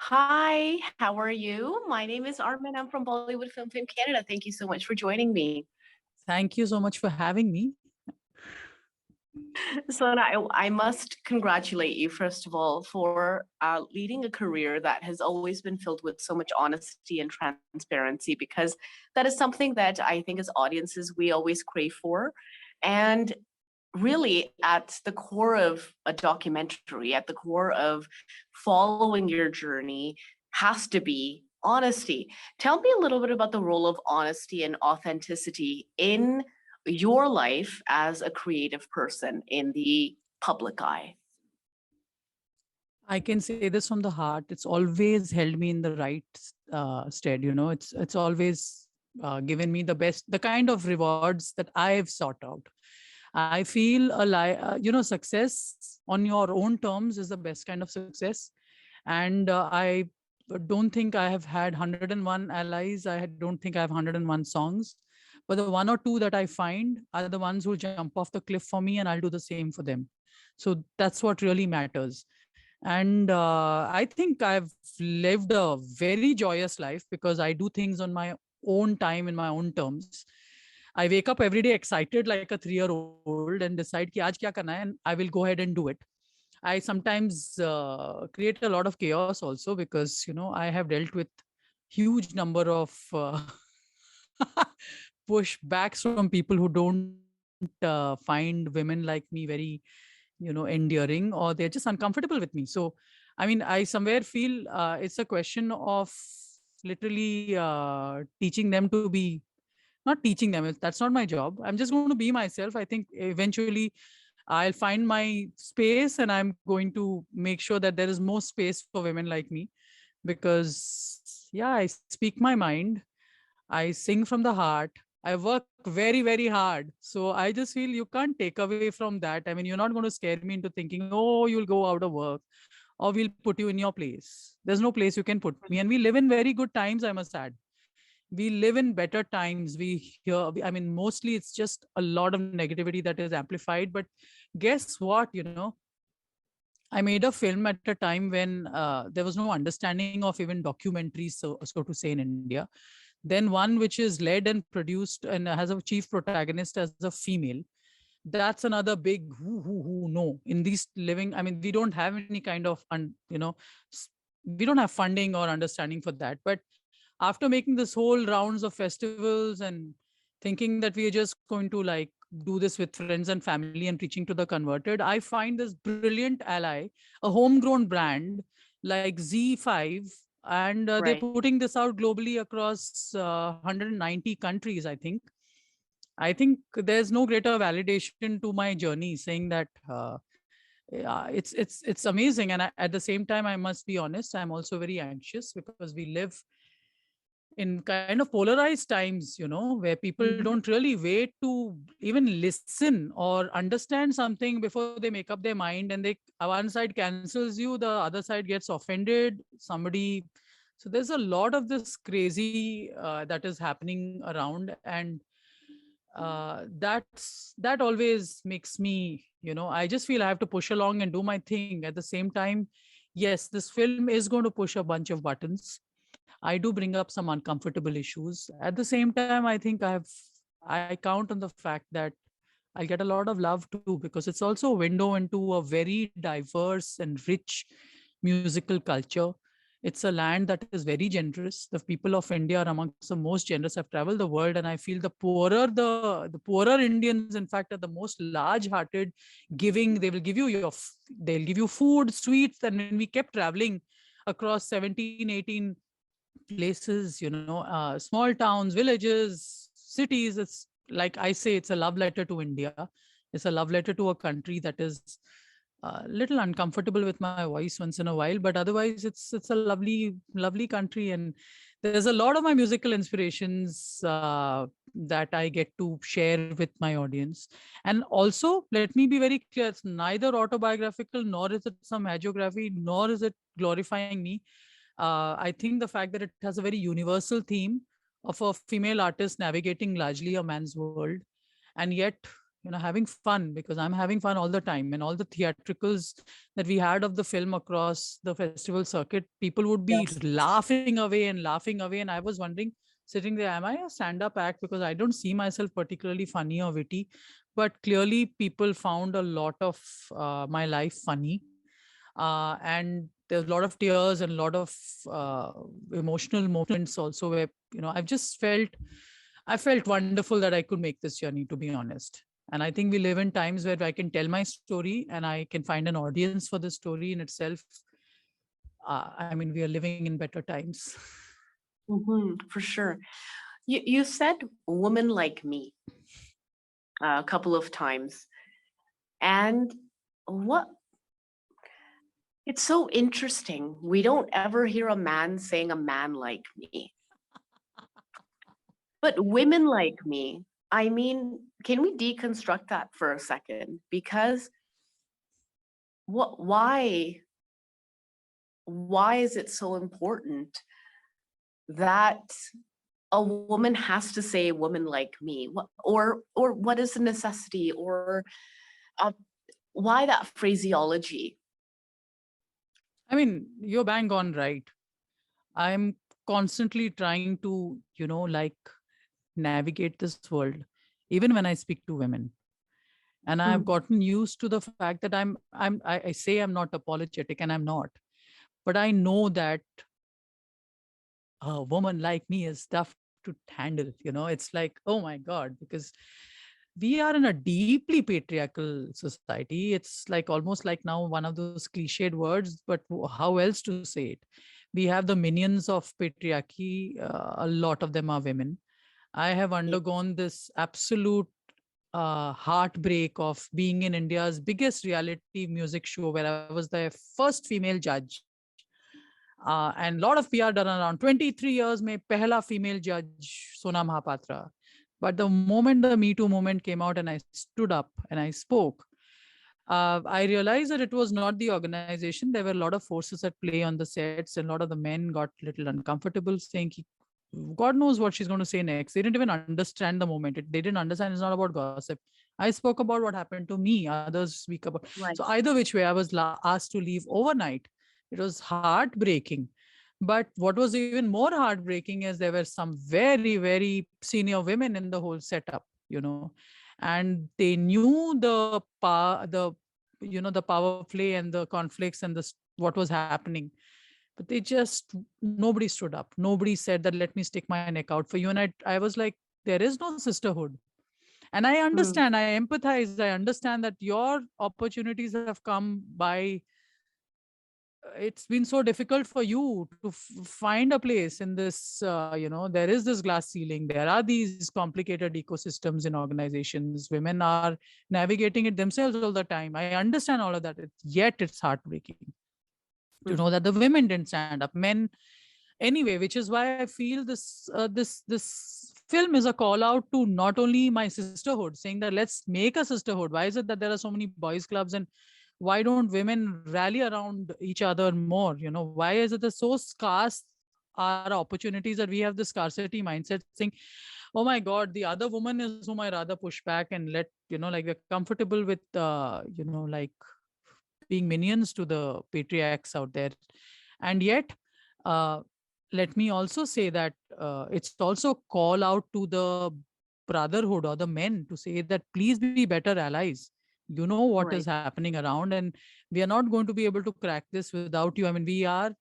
Hi, how are you? My name is Armin. I'm from Bollywood Film Fame Canada. Thank you so much for joining me. Thank you so much for having me. Sona, I must congratulate you, first of all, for leading a career that has always been filled with so much honesty and transparency, because that is something that I think as audiences we always crave for. And really, at the core of a documentary, at the core of following your journey, has to be honesty. Tell me a little bit about the role of honesty and authenticity in your life as a creative person in the public eye. I can say this from the heart. It's always held me in the right stead. It's always given me the kind of rewards that I've sought out. I feel success on your own terms is the best kind of success. And I don't think I have had 101 allies. Don't think I have 101 songs. But the one or two that I find are the ones who jump off the cliff for me, and I'll do the same for them. So that's what really matters. And I think I've lived a very joyous life because I do things on my own time in my own terms. I wake up every day excited like a 3-year-old and decide कि आज क्या करना है, and I will go ahead and do it. I sometimes create a lot of chaos also because I have dealt with huge number of pushbacks from people who don't find women like me very endearing, or they're just uncomfortable with me. So I mean, I somewhere feel it's a question of literally teaching them to be, not teaching them, that's not my job. I'm just going to be myself. I think eventually I'll find my space, and I'm going to make sure that there is more space for women like me, because yeah, I speak my mind, I sing from the heart, I work very, very hard. So I just feel you can't take away from that. I mean, you're not going to scare me into thinking, oh, you'll go out of work, or we'll put you in your place. There's no place you can put me. And we live in very good times, I must add. We live in better times. I mean, mostly it's just a lot of negativity that is amplified. But guess what? I made a film at a time when there was no understanding of even documentaries, so to say, in India. Then one which is led and produced and has a chief protagonist as a female. That's another big who no in these living. I mean, we don't have any kind of we don't have funding or understanding for that. But after making this whole rounds of festivals and thinking that we are just going to like do this with friends and family and preaching to the converted, I find this brilliant ally, a homegrown brand like Z5, and they're Right. putting this out globally across 190 countries, I think there's no greater validation to my journey saying that yeah, it's amazing. And at the same time, I must be honest, I'm also very anxious because we live in kind of polarized times, where people Mhm. don't really wait to even listen or understand something before they make up their mind, and they one side cancels you, the other side gets offended, somebody. So there's a lot of this crazy that is happening around, and that always makes me, I just feel I have to push along and do my thing. At the same time, yes, this film is going to push a bunch of buttons. I do bring up some uncomfortable issues. At the same time, I think I count on the fact that I'll get a lot of love too, because it's also a window into a very diverse and rich musical culture. It's a land that is very generous. The people of India are amongst the most generous. I've traveled the world, and I feel the poorer Indians, in fact, are the most large-hearted, giving. They'll give you food, sweets, and when we kept traveling across 17, 18 places, small towns, villages, cities. It's like I say, it's a love letter to India. It's a love letter to a country that is a little uncomfortable with my voice once in a while, but otherwise, it's a lovely, lovely country. And there's a lot of my musical inspirations that I get to share with my audience. And also, let me be very clear: it's neither autobiographical, nor is it some hagiography, nor is it glorifying me. I think the fact that it has a very universal theme of a female artist navigating largely a man's world, and yet, having fun, because I'm having fun all the time. And all the theatricals that we had of the film across the festival circuit, people would be Yes. laughing away and laughing away. And I was wondering, sitting there, am I a stand up act? Because I don't see myself particularly funny or witty. But clearly, people found a lot of my life funny. And there's a lot of tears and a lot of uh, emotional moments also, where I felt wonderful that I could make this journey, to be honest. And I think we live in times where I can tell my story and I can find an audience for the story in itself. I mean, we are living in better times. For sure. You said woman like me a couple of times. And what it's so interesting. We don't ever hear a man saying a man like me. But women like me, I mean, can we deconstruct that for a second? Because what why is it so important that a woman has to say a woman like me? Or what is the necessity, or uh, why that phraseology? I mean, you're bang on right. I'm constantly trying to, like, navigate this world, even when I speak to women. And I've Mm, gotten used to the fact that I say I'm not apologetic, and I'm not. But I know that a woman like me is tough to handle. It's like, oh my God, because we are in a deeply patriarchal society. It's like almost like now one of those cliched words, but how else to say it? We have the minions of patriarchy. A lot of them are women. I have yeah, undergone this absolute heartbreak of being in India's biggest reality music show, where I was the first female judge. And a lot of PR done around 23 years, mein pehla female judge, Sona Mohapatra. But the moment the Me Too movement came out and I stood up and I spoke, I realized that it was not the organization. There were a lot of forces at play on the sets, and a lot of the men got a little uncomfortable saying, God knows what she's going to say next. They didn't even understand the moment. They didn't understand it's not about gossip. I spoke about what happened to me. Others speak about. So right. either which way, I was asked to leave overnight. It was heartbreaking. But what was even more heartbreaking is there were some very, very senior women in the whole setup, and they knew the power play and the conflicts and what was happening. But they just, nobody stood up. Nobody said that, let me stick my neck out for you. And I was like, there is no sisterhood. And I Mm, understand, I empathize, I understand that your opportunities have come by, it's been so difficult for you to find a place in this, there is this glass ceiling, there are these complicated ecosystems in organizations, women are navigating it themselves all the time. I understand all of that, yet it's heartbreaking to mm, know that the women didn't stand up, men anyway, which is why I feel this film is a call out to not only my sisterhood, saying that let's make a sisterhood. Why is it that there are so many boys clubs, and why don't women rally around each other more? Why is it that so scarce are opportunities, that we have this scarcity mindset saying, oh my God, the other woman is whom I rather push back and let, like we're comfortable with, like being minions to the patriarchs out there. And yet, uh, let me also say that it's also call out to the brotherhood or the men to say that please be better allies. You know what is right. happening around, and we are not going to be able to crack this without you. I mean, we are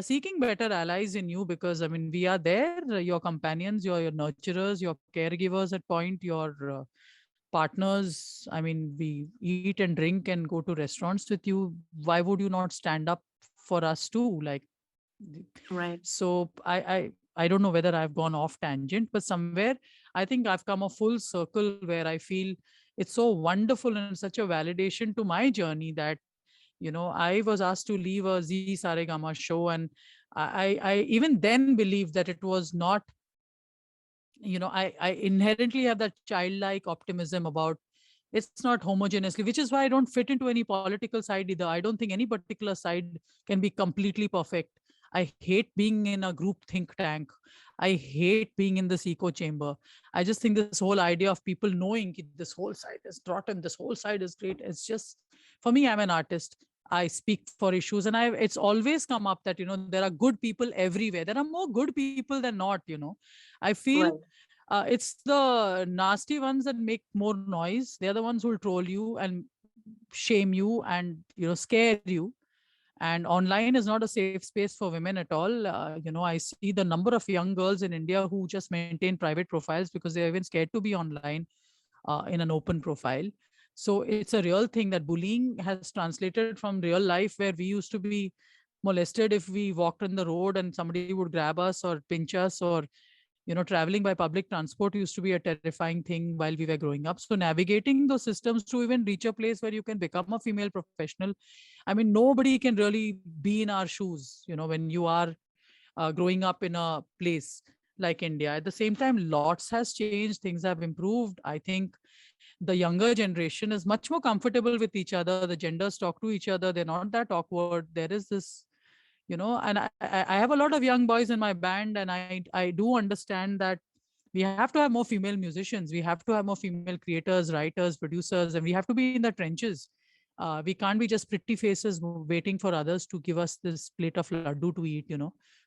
seeking better allies in you, because I mean, we are there, your companions, your nurturers, your caregivers at point, your partners. I mean, we eat and drink and go to restaurants with you. Why would you not stand up for us too? Like, Right. so I don't know whether I've gone off tangent, but somewhere I think I've come a full circle where I feel it's so wonderful and such a validation to my journey that I was asked to leave a Z Saregama show, and I even then believed that it was not, I inherently have that childlike optimism about, it's not homogeneously, which is why I don't fit into any political side either. I don't think any particular side can be completely perfect. I hate being in a group think tank. I hate being in this echo chamber. I just think this whole idea of people knowing ki this whole side is rotten, this whole side is great. It's just, for me, I'm an artist. I speak for issues, and it's always come up that, there are good people everywhere. There are more good people than not. I feel Right. it's the nasty ones that make more noise. They're the ones who will troll you and shame you and scare you. And online is not a safe space for women at all. I see the number of young girls in India who just maintain private profiles because they're even scared to be online in an open profile. So it's a real thing that bullying has translated from real life, where we used to be molested if we walked on the road and somebody would grab us or pinch us, or traveling by public transport used to be a terrifying thing while we were growing up. So navigating those systems to even reach a place where you can become a female professional, I mean, nobody can really be in our shoes, when you are growing up in a place like India. At the same time, lots has changed, things have improved. I think the younger generation is much more comfortable with each other. The genders talk to each other. They're not that awkward. There is this, and I have a lot of young boys in my band, and I do understand that we have to have more female musicians. We have to have more female creators, writers, producers, and we have to be in the trenches. We can't be just pretty faces waiting for others to give us this plate of laddu to eat,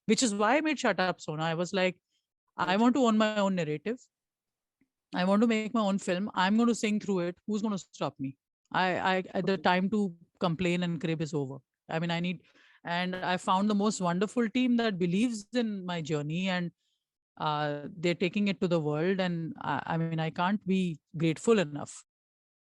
which is why I made Shut Up, Sona. I was like, I Right. want to own my own narrative. I want to make my own film. I'm going to sing through it. Who's going to stop me? At the time to complain and crib is over. I mean, and I found the most wonderful team that believes in my journey, and they're taking it to the world. And I mean, I can't be grateful enough